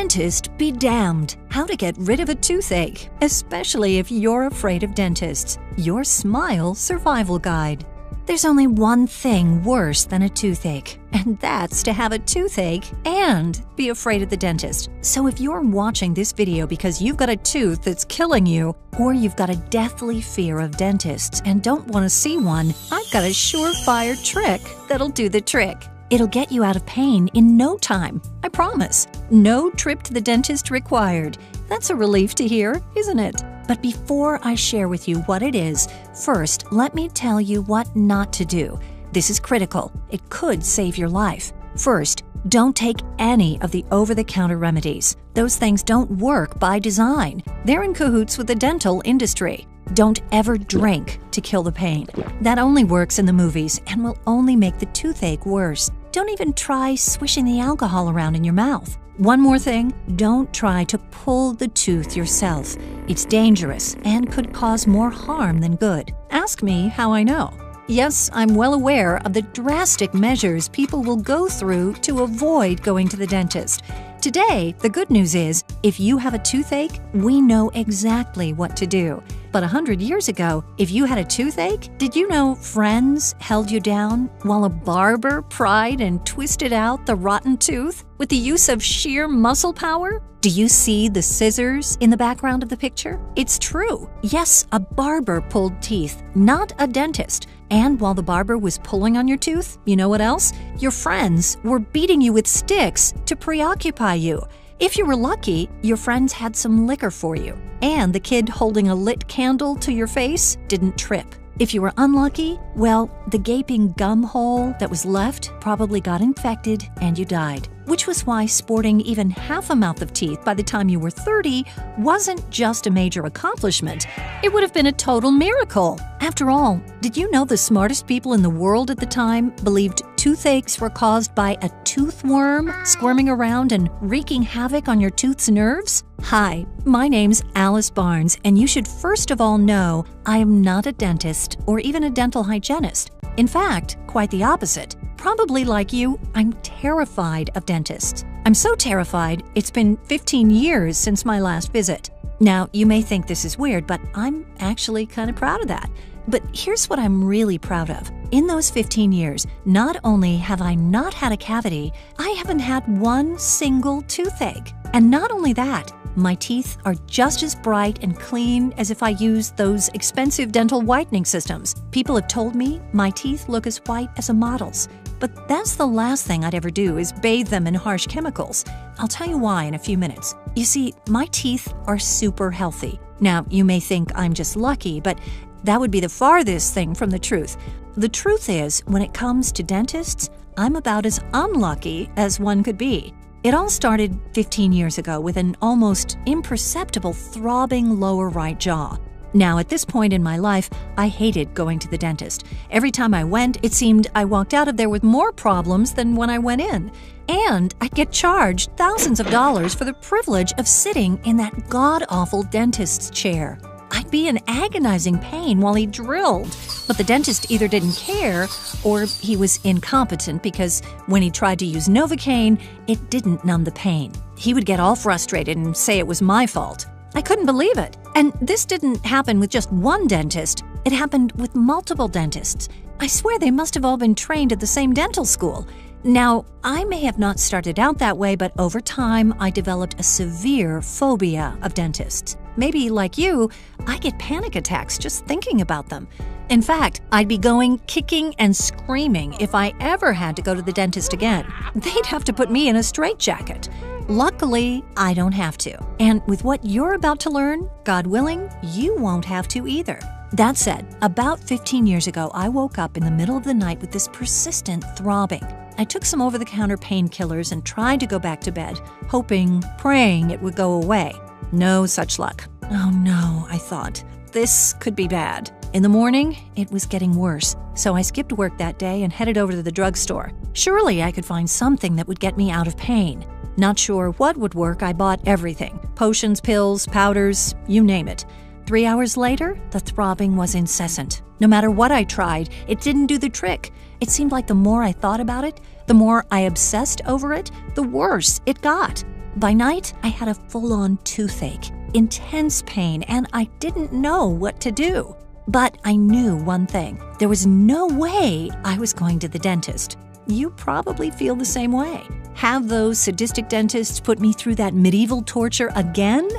Dentist be damned! How to get rid of a toothache, especially if you're afraid of dentists. Your Smile Survival Guide. There's only one thing worse than a toothache, and that's to have a toothache and be afraid of the dentist. So if you're watching this video because you've got a tooth that's killing you, or you've got a deathly fear of dentists and don't want to see one, I've got a surefire trick that'll do the trick. It'll get you out of pain in no time, I promise. No trip to the dentist required. That's a relief to hear, isn't it? But before I share with you what it is, first, let me tell you what not to do. This is critical. It could save your life. First, don't take any of the over-the-counter remedies. Those things don't work by design. They're in cahoots with the dental industry. Don't ever drink to kill the pain. That only works in the movies and will only make the toothache worse. Don't even try swishing the alcohol around in your mouth. One more thing, don't try to pull the tooth yourself. It's dangerous and could cause more harm than good. Ask me how I know. Yes, I'm well aware of the drastic measures people will go through to avoid going to the dentist. Today, the good news is, if you have a toothache, we know exactly what to do. But 100 years ago, if you had a toothache, did you know friends held you down while a barber pried and twisted out the rotten tooth with the use of sheer muscle power? Do you see the scissors in the background of the picture? It's true. Yes, a barber pulled teeth, not a dentist. And while the barber was pulling on your tooth, you know what else? Your friends were beating you with sticks to preoccupy you. If you were lucky, your friends had some liquor for you, and the kid holding a lit candle to your face didn't trip. If you were unlucky, well, the gaping gum hole that was left probably got infected and you died. Which was why sporting even half a mouth of teeth by the time you were 30 wasn't just a major accomplishment. It would have been a total miracle. After all, did you know the smartest people in the world at the time believed toothaches were caused by a tooth worm squirming around and wreaking havoc on your tooth's nerves? Hi, my name's Alice Barnes, and you should first of all know I am not a dentist or even a dental hygienist. In fact, quite the opposite. Probably like you, I'm terrified of dentists. I'm so terrified, it's been 15 years since my last visit. Now, you may think this is weird, but I'm actually kind of proud of that. But here's what I'm really proud of. In those 15 years, not only have I not had a cavity, I haven't had one single toothache. And not only that, my teeth are just as bright and clean as if I used those expensive dental whitening systems. People have told me my teeth look as white as a model's. But that's the last thing I'd ever do is bathe them in harsh chemicals. I'll tell you why in a few minutes. You see, my teeth are super healthy. Now, you may think I'm just lucky, but that would be the farthest thing from the truth. The truth is, when it comes to dentists, I'm about as unlucky as one could be. It all started 15 years ago with an almost imperceptible throbbing lower right jaw. Now, at this point in my life, I hated going to the dentist. Every time I went, it seemed I walked out of there with more problems than when I went in. And I'd get charged thousands of dollars for the privilege of sitting in that god-awful dentist's chair. I'd be in agonizing pain while he drilled, but the dentist either didn't care or he was incompetent because when he tried to use Novocaine, it didn't numb the pain. He would get all frustrated and say it was my fault. I couldn't believe it. And this didn't happen with just one dentist. It happened with multiple dentists. I swear they must have all been trained at the same dental school. Now, I may have not started out that way, but over time, I developed a severe phobia of dentists. Maybe, like you, I get panic attacks just thinking about them. In fact, I'd be going kicking and screaming if I ever had to go to the dentist again. They'd have to put me in a straitjacket. Luckily, I don't have to. And with what you're about to learn, God willing, you won't have to either. That said, about 15 years ago, I woke up in the middle of the night with this persistent throbbing. I took some over-the-counter painkillers and tried to go back to bed, hoping, praying it would go away. No such luck. Oh no, I thought. This could be bad. In the morning, it was getting worse, so I skipped work that day and headed over to the drugstore. Surely I could find something that would get me out of pain. Not sure what would work, I bought everything. Potions, pills, powders, you name it. 3 hours later, the throbbing was incessant. No matter what I tried, it didn't do the trick. It seemed like the more I thought about it, the more I obsessed over it, the worse it got. By night, I had a full-on toothache, intense pain, and I didn't know what to do. But I knew one thing. There was no way I was going to the dentist. You probably feel the same way. Have those sadistic dentists put me through that medieval torture again?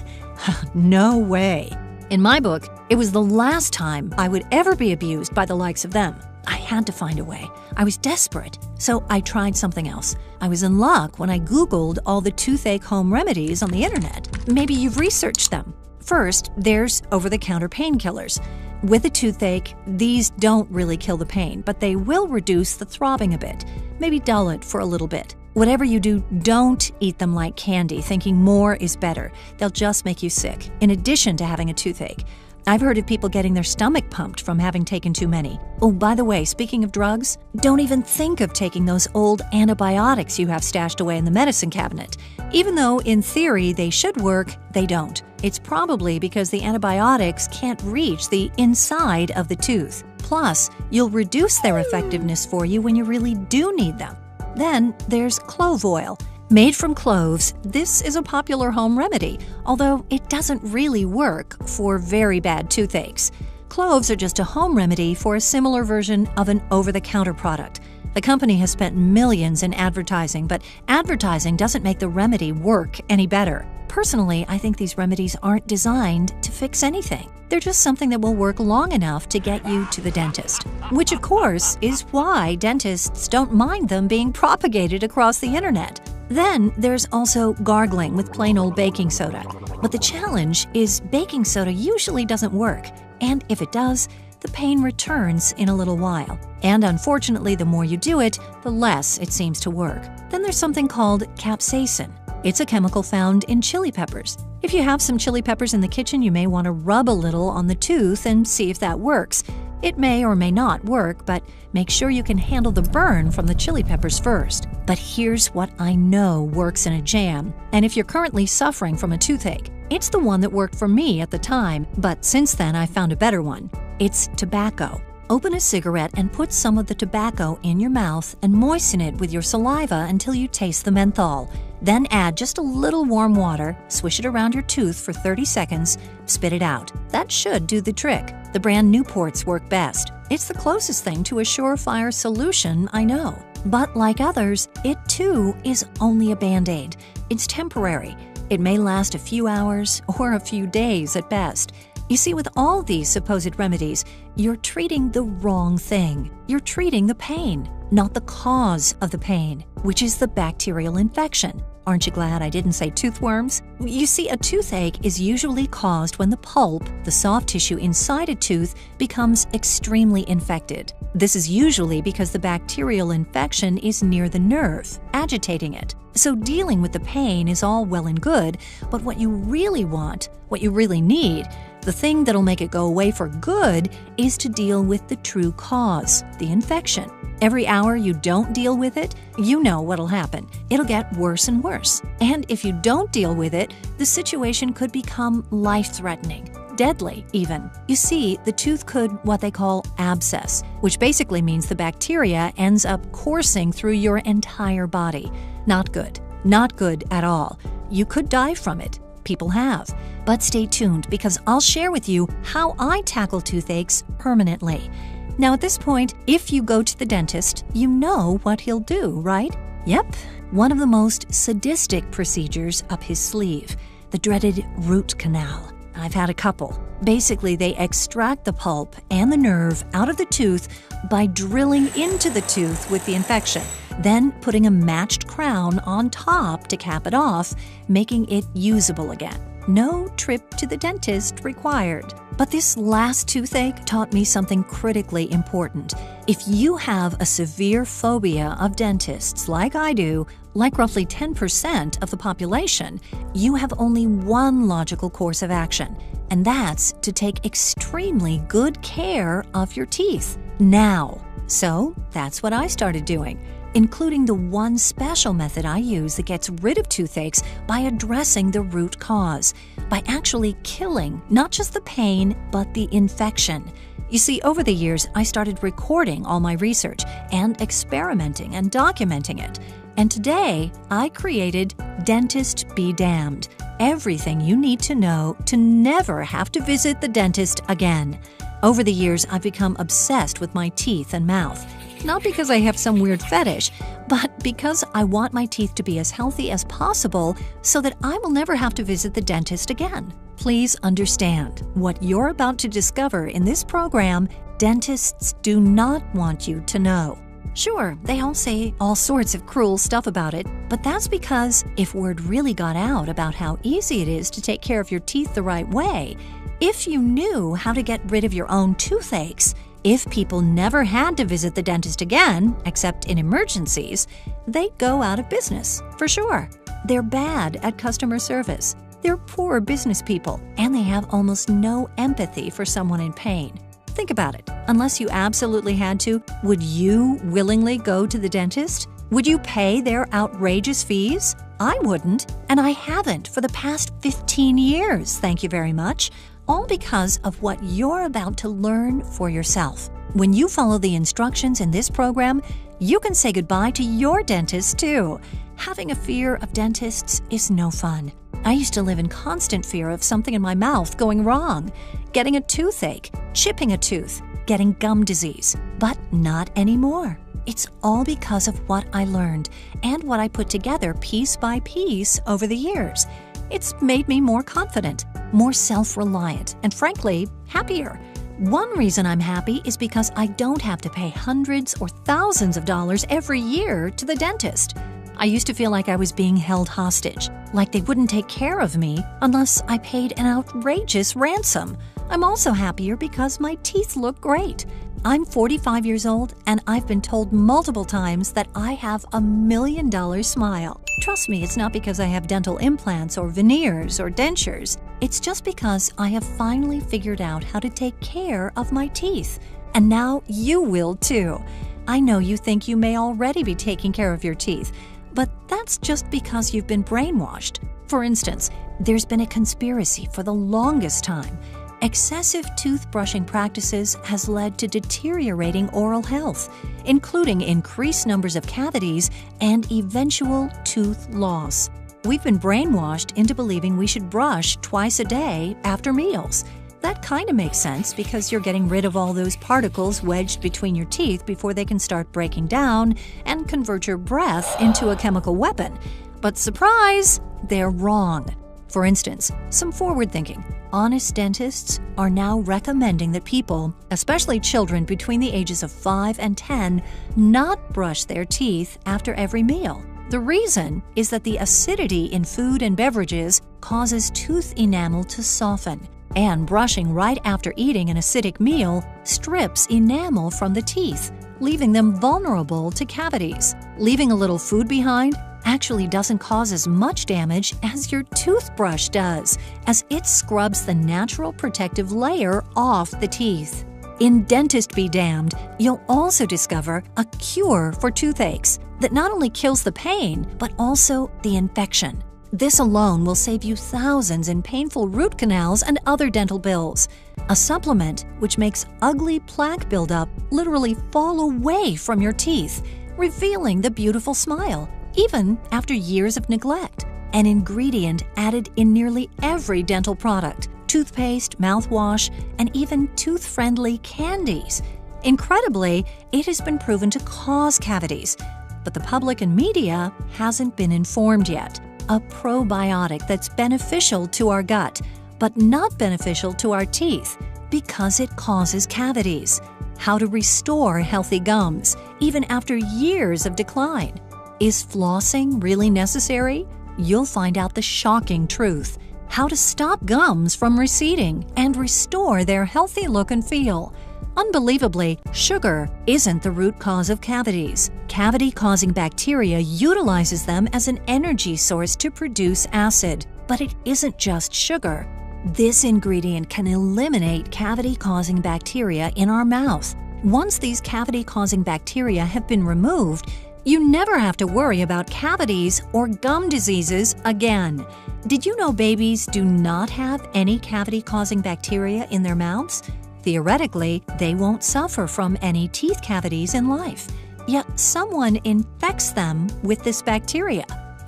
No way. In my book, it was the last time I would ever be abused by the likes of them. I had to find a way. I was desperate, so I tried something else. I was in luck when I Googled all the toothache home remedies on the internet. Maybe you've researched them. First, there's over-the-counter painkillers. With a toothache, these don't really kill the pain, but they will reduce the throbbing a bit, maybe dull it for a little bit. Whatever you do, don't eat them like candy, thinking more is better. They'll just make you sick, in addition to having a toothache. I've heard of people getting their stomach pumped from having taken too many. Oh, by the way, speaking of drugs, don't even think of taking those old antibiotics you have stashed away in the medicine cabinet. Even though, in theory, they should work, they don't. It's probably because the antibiotics can't reach the inside of the tooth. Plus, you'll reduce their effectiveness for you when you really do need them. Then there's clove oil. Made from cloves, this is a popular home remedy, although it doesn't really work for very bad toothaches. Cloves are just a home remedy for a similar version of an over-the-counter product. The company has spent millions in advertising, but advertising doesn't make the remedy work any better. Personally, I think these remedies aren't designed to fix anything. They're just something that will work long enough to get you to the dentist. Which, of course, is why dentists don't mind them being propagated across the internet. Then there's also gargling with plain old baking soda. But the challenge is baking soda usually doesn't work, and if it does, the pain returns in a little while. And unfortunately, the more you do it, the less it seems to work. Then there's something called capsaicin. It's a chemical found in chili peppers. If you have some chili peppers in the kitchen, you may want to rub a little on the tooth and see if that works. It may or may not work, but make sure you can handle the burn from the chili peppers first. But here's what I know works in a jam, and if you're currently suffering from a toothache, it's the one that worked for me at the time, but since then I found a better one. It's tobacco. Open a cigarette and put some of the tobacco in your mouth and moisten it with your saliva until you taste the menthol. Then add just a little warm water, swish it around your tooth for 30 seconds, spit it out. That should do the trick. The brand Newports work best. It's the closest thing to a surefire solution I know. But like others, it too is only a Band-Aid. It's temporary. It may last a few hours or a few days at best. You see, with all these supposed remedies, you're treating the wrong thing. You're treating the pain, not the cause of the pain, which is the bacterial infection. Aren't you glad I didn't say toothworms? You see, a toothache is usually caused when the pulp, the soft tissue inside a tooth, becomes extremely infected. This is usually because the bacterial infection is near the nerve, agitating it. So dealing with the pain is all well and good, but what you really want, what you really need, the thing that'll make it go away for good is to deal with the true cause, the infection. Every hour you don't deal with it, you know what'll happen. It'll get worse and worse. And if you don't deal with it, the situation could become life-threatening, deadly even. You see, the tooth could what they call abscess, which basically means the bacteria ends up coursing through your entire body. Not good. Not good at all. You could die from it. People have. But stay tuned because I'll share with you how I tackle toothaches permanently. Now at this point, if you go to the dentist, you know what he'll do, right? Yep, one of the most sadistic procedures up his sleeve, the dreaded root canal. I've had a couple. Basically, they extract the pulp and the nerve out of the tooth by drilling into the tooth with the infection, then putting a matched crown on top to cap it off, making it usable again. No trip to the dentist required. But this last toothache taught me something critically important. If you have a severe phobia of dentists like I do, like roughly 10% of the population, you have only one logical course of action, and that's to take extremely good care of your teeth now. So that's what I started doing, including the one special method I use that gets rid of toothaches by addressing the root cause, by actually killing not just the pain, but the infection. You see, over the years, I started recording all my research and experimenting and documenting it. And today, I created Dentist Be Damned, everything you need to know to never have to visit the dentist again. Over the years, I've become obsessed with my teeth and mouth. Not because I have some weird fetish, but because I want my teeth to be as healthy as possible so that I will never have to visit the dentist again. Please understand, what you're about to discover in this program, dentists do not want you to know. Sure, they all say all sorts of cruel stuff about it, but that's because if word really got out about how easy it is to take care of your teeth the right way, if you knew how to get rid of your own toothaches, if people never had to visit the dentist again, except in emergencies, they'd go out of business, for sure. They're bad at customer service. They're poor business people, and they have almost no empathy for someone in pain. Think about it. Unless you absolutely had to, would you willingly go to the dentist? Would you pay their outrageous fees? I wouldn't, and I haven't for the past 15 years, thank you very much. All because of what you're about to learn for yourself. When you follow the instructions in this program, you can say goodbye to your dentist too. Having a fear of dentists is no fun. I used to live in constant fear of something in my mouth going wrong, getting a toothache, chipping a tooth, getting gum disease, but not anymore. It's all because of what I learned and what I put together piece by piece over the years. It's made me more confident, more self-reliant, and frankly, happier. One reason I'm happy is because I don't have to pay hundreds or thousands of dollars every year to the dentist. I used to feel like I was being held hostage, like they wouldn't take care of me unless I paid an outrageous ransom. I'm also happier because my teeth look great. I'm 45 years old, and I've been told multiple times that I have a $1 million smile. Trust me, it's not because I have dental implants or veneers or dentures. It's just because I have finally figured out how to take care of my teeth. And now you will too. I know you think you may already be taking care of your teeth, but that's just because you've been brainwashed. For instance, there's been a conspiracy for the longest time. Excessive toothbrushing practices has led to deteriorating oral health, including increased numbers of cavities and eventual tooth loss. We've been brainwashed into believing we should brush twice a day after meals. That kind of makes sense because you're getting rid of all those particles wedged between your teeth before they can start breaking down and convert your breath into a chemical weapon. But surprise, they're wrong. For instance, some forward-thinking, honest dentists are now recommending that people, especially children between the ages of 5 and 10, not brush their teeth after every meal. The reason is that the acidity in food and beverages causes tooth enamel to soften, and brushing right after eating an acidic meal strips enamel from the teeth, leaving them vulnerable to cavities. Leaving a little food behind actually doesn't cause as much damage as your toothbrush does, as it scrubs the natural protective layer off the teeth. In Dentist Be Damned, you'll also discover a cure for toothaches that not only kills the pain, but also the infection. This alone will save you thousands in painful root canals and other dental bills. A supplement which makes ugly plaque buildup literally fall away from your teeth, revealing the beautiful smile, even after years of neglect. An ingredient added in nearly every dental product, toothpaste, mouthwash, and even tooth-friendly candies. Incredibly, it has been proven to cause cavities, but the public and media hasn't been informed yet. A probiotic that's beneficial to our gut, but not beneficial to our teeth because it causes cavities. How to restore healthy gums, even after years of decline. Is flossing really necessary? You'll find out the shocking truth. How to stop gums from receding and restore their healthy look and feel. Unbelievably, sugar isn't the root cause of cavities. Cavity-causing bacteria utilizes them as an energy source to produce acid. But it isn't just sugar. This ingredient can eliminate cavity-causing bacteria in our mouth. Once these cavity-causing bacteria have been removed, you never have to worry about cavities or gum diseases again. Did you know babies do not have any cavity-causing bacteria in their mouths? Theoretically, they won't suffer from any teeth cavities in life. yet someone infects them with this bacteria.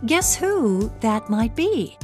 Guess who that might be?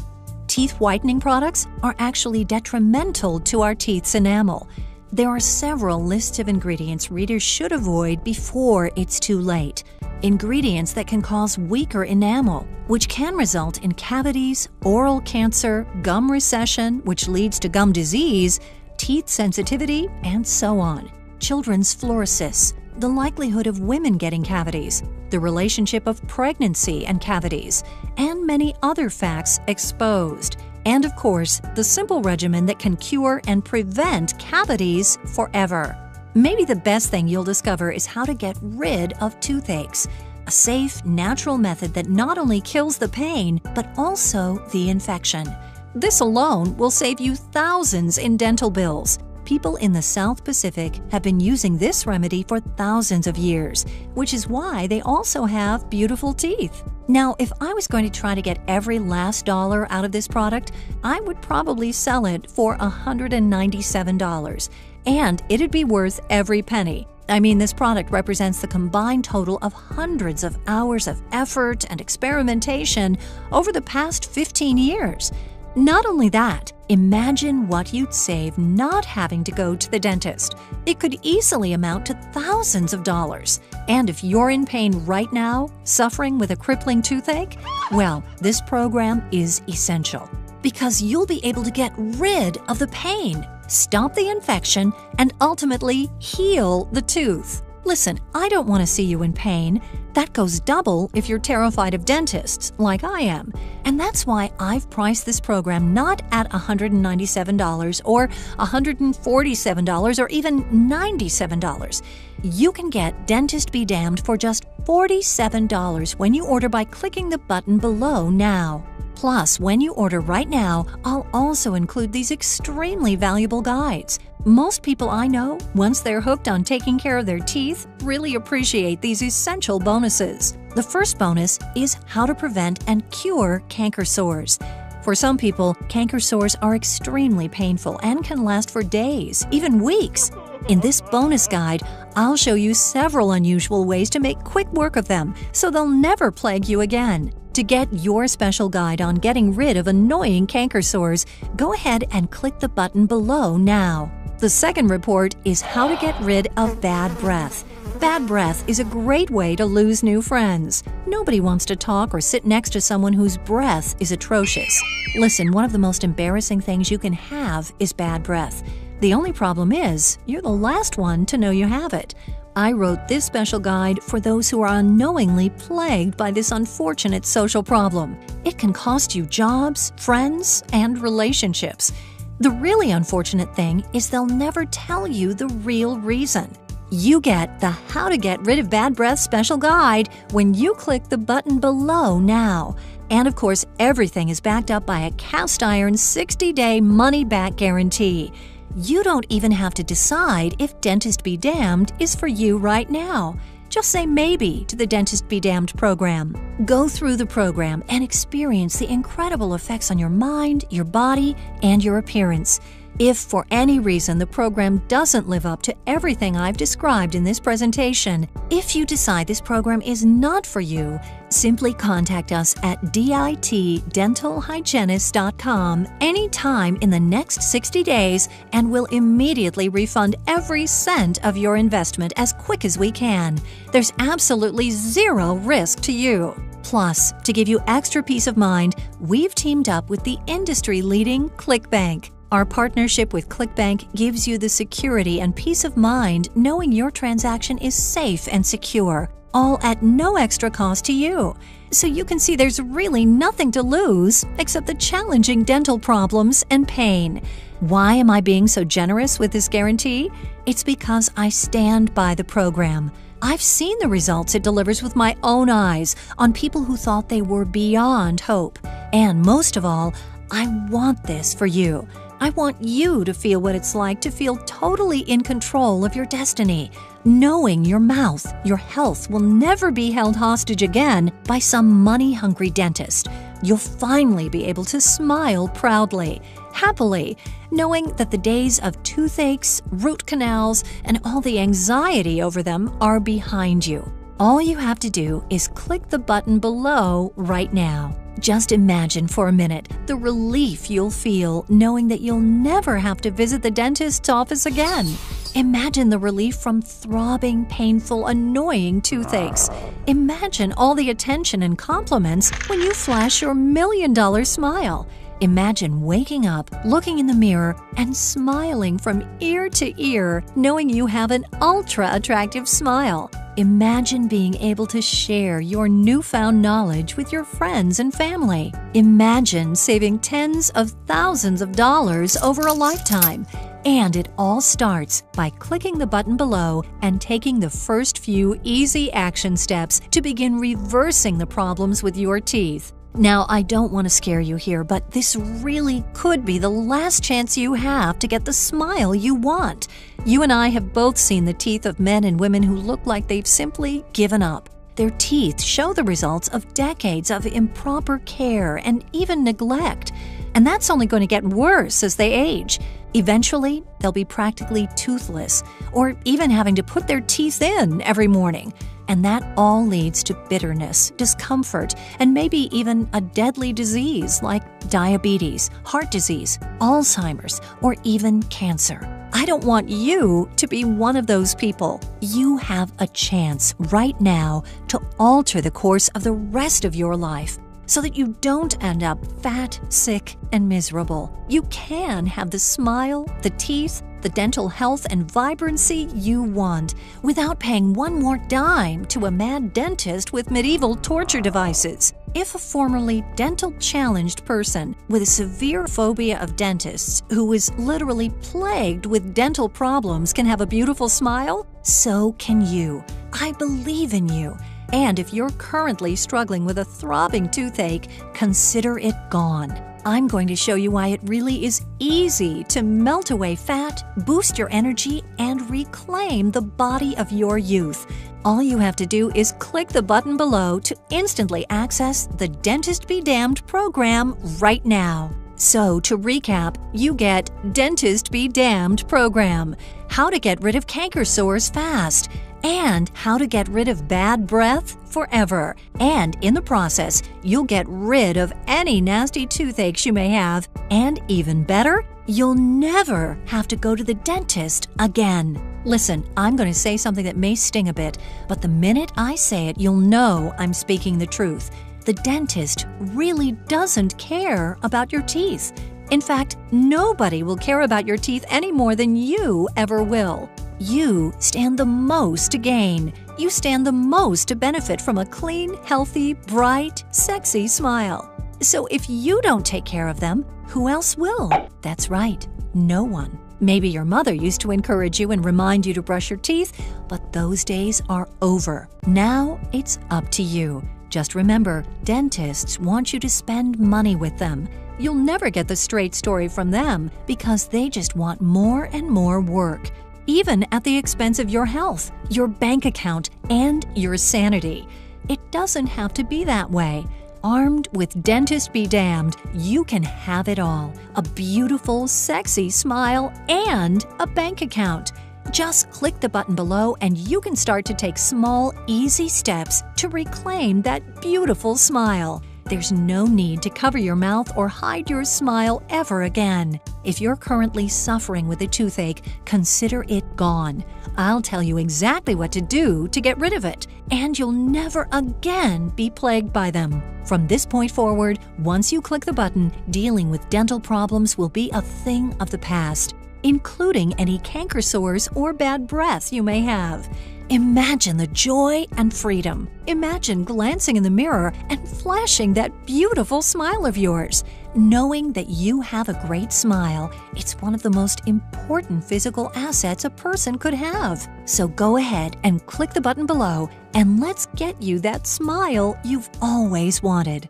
Teeth whitening products are actually detrimental to our teeth's enamel. There are several lists of ingredients readers should avoid before it's too late. Ingredients that can cause weaker enamel, which can result in cavities, oral cancer, gum recession, which leads to gum disease, teeth sensitivity, and so on. Children's fluorosis, the likelihood of women getting cavities, the relationship of pregnancy and cavities, and many other facts exposed. And of course, the simple regimen that can cure and prevent cavities forever. Maybe the best thing you'll discover is how to get rid of toothaches, a safe, natural method that not only kills the pain, but also the infection. This alone will save you thousands in dental bills. People in the South Pacific have been using this remedy for thousands of years, which is why they also have beautiful teeth. Now, if I was going to try to get every last dollar out of this product, I would probably sell it for $197. And it'd be worth every penny. I mean, this product represents the combined total of hundreds of hours of effort and experimentation over the past 15 years. Not only that, imagine what you'd save not having to go to the dentist. It could easily amount to thousands of dollars. And if you're in pain right now, suffering with a crippling toothache, well, this program is essential because you'll be able to get rid of the pain, stop the infection, and ultimately heal the tooth. Listen, I don't want to see you in pain. That goes double if you're terrified of dentists, like I am. And that's why I've priced this program not at $197 or $147 or even $97. You can get Dentist Be Damned for just $47 when you order by clicking the button below now. Plus, when you order right now, I'll also include these extremely valuable guides. Most people I know, once they're hooked on taking care of their teeth, really appreciate these essential bonuses. The first bonus is how to prevent and cure canker sores. For some people, canker sores are extremely painful and can last for days, even weeks. In this bonus guide, I'll show you several unusual ways to make quick work of them, so they'll never plague you again. To get your special guide on getting rid of annoying canker sores, go ahead and click the button below now. The second report is how to get rid of bad breath. Bad breath is a great way to lose new friends. Nobody wants to talk or sit next to someone whose breath is atrocious. Listen, one of the most embarrassing things you can have is bad breath. The only problem is, you're the last one to know you have it. I wrote this special guide for those who are unknowingly plagued by this unfortunate social problem. It can cost you jobs, friends, and relationships. The really unfortunate thing is they'll never tell you the real reason. You get the How to Get Rid of Bad Breath special guide when you click the button below now. And of course, everything is backed up by a cast iron 60-day money-back guarantee. You don't even have to decide if Dentist Be Damned is for you right now. Just say maybe to the Dentist Be Damned program. Go through the program and experience the incredible effects on your mind, your body, and your appearance. If for any reason the program doesn't live up to everything I've described in this presentation, if you decide this program is not for you, simply contact us at ditdentalhygienist.com anytime in the next 60 days and we'll immediately refund every cent of your investment as quick as we can. There's absolutely zero risk to you. Plus, to give you extra peace of mind, we've teamed up with the industry-leading ClickBank. Our partnership with ClickBank gives you the security and peace of mind knowing your transaction is safe and secure, all at no extra cost to you. So you can see there's really nothing to lose except the challenging dental problems and pain. Why am I being so generous with this guarantee? It's because I stand by the program. I've seen the results it delivers with my own eyes on people who thought they were beyond hope. And most of all, I want this for you. I want you to feel what it's like to feel totally in control of your destiny, knowing your mouth, your health will never be held hostage again by some money-hungry dentist. You'll finally be able to smile proudly, happily, knowing that the days of toothaches, root canals, and all the anxiety over them are behind you. All you have to do is click the button below right now. Just imagine for a minute the relief you'll feel knowing that you'll never have to visit the dentist's office again. Imagine the relief from throbbing, painful, annoying toothaches. Imagine all the attention and compliments when you flash your $1,000,000 smile. Imagine waking up, looking in the mirror, and smiling from ear to ear, knowing you have an ultra-attractive smile. Imagine being able to share your newfound knowledge with your friends and family. Imagine saving tens of thousands of dollars over a lifetime. And it all starts by clicking the button below and taking the first few easy action steps to begin reversing the problems with your teeth. Now, I don't want to scare you here, but this really could be the last chance you have to get the smile you want. You and I have both seen the teeth of men and women who look like they've simply given up. Their teeth show the results of decades of improper care and even neglect. And that's only going to get worse as they age. Eventually, they'll be practically toothless, or even having to put their teeth in every morning. And that all leads to bitterness, discomfort, and maybe even a deadly disease like diabetes, heart disease, Alzheimer's, or even cancer. I don't want you to be one of those people. You have a chance right now to alter the course of the rest of your life, so that you don't end up fat, sick, and miserable. You can have the smile, the teeth, the dental health and vibrancy you want without paying one more dime to a mad dentist with medieval torture devices. If a formerly dental-challenged person with a severe phobia of dentists who is literally plagued with dental problems can have a beautiful smile, so can you. I believe in you. And if you're currently struggling with a throbbing toothache, consider it gone. I'm going to show you why it really is easy to melt away fat, boost your energy, and reclaim the body of your youth. All you have to do is click the button below to instantly access the Dentist Be Damned program right now. So, to recap, you get Dentist Be Damned program, how to get rid of canker sores fast, and how to get rid of bad breath forever. And in the process, you'll get rid of any nasty toothaches you may have. And even better, you'll never have to go to the dentist again. Listen, I'm going to say something that may sting a bit, but the minute I say it, you'll know I'm speaking the truth. The dentist really doesn't care about your teeth. In fact, nobody will care about your teeth any more than you ever will. You stand the most to gain. You stand the most to benefit from a clean, healthy, bright, sexy smile. So if you don't take care of them, who else will? That's right, no one. Maybe your mother used to encourage you and remind you to brush your teeth, but those days are over. Now it's up to you. Just remember, dentists want you to spend money with them. You'll never get the straight story from them because they just want more and more work, even at the expense of your health, your bank account, and your sanity. It doesn't have to be that way. Armed with Dentist Be Damned, you can have it all: a beautiful, sexy smile and a bank account. Just click the button below and you can start to take small, easy steps to reclaim that beautiful smile. There's no need to cover your mouth or hide your smile ever again. If you're currently suffering with a toothache, consider it gone. I'll tell you exactly what to do to get rid of it, and you'll never again be plagued by them. From this point forward, once you click the button, dealing with dental problems will be a thing of the past, including any canker sores or bad breath you may have. Imagine the joy and freedom. Imagine glancing in the mirror and flashing that beautiful smile of yours. Knowing that you have a great smile, it's one of the most important physical assets a person could have. So go ahead and click the button below and let's get you that smile you've always wanted.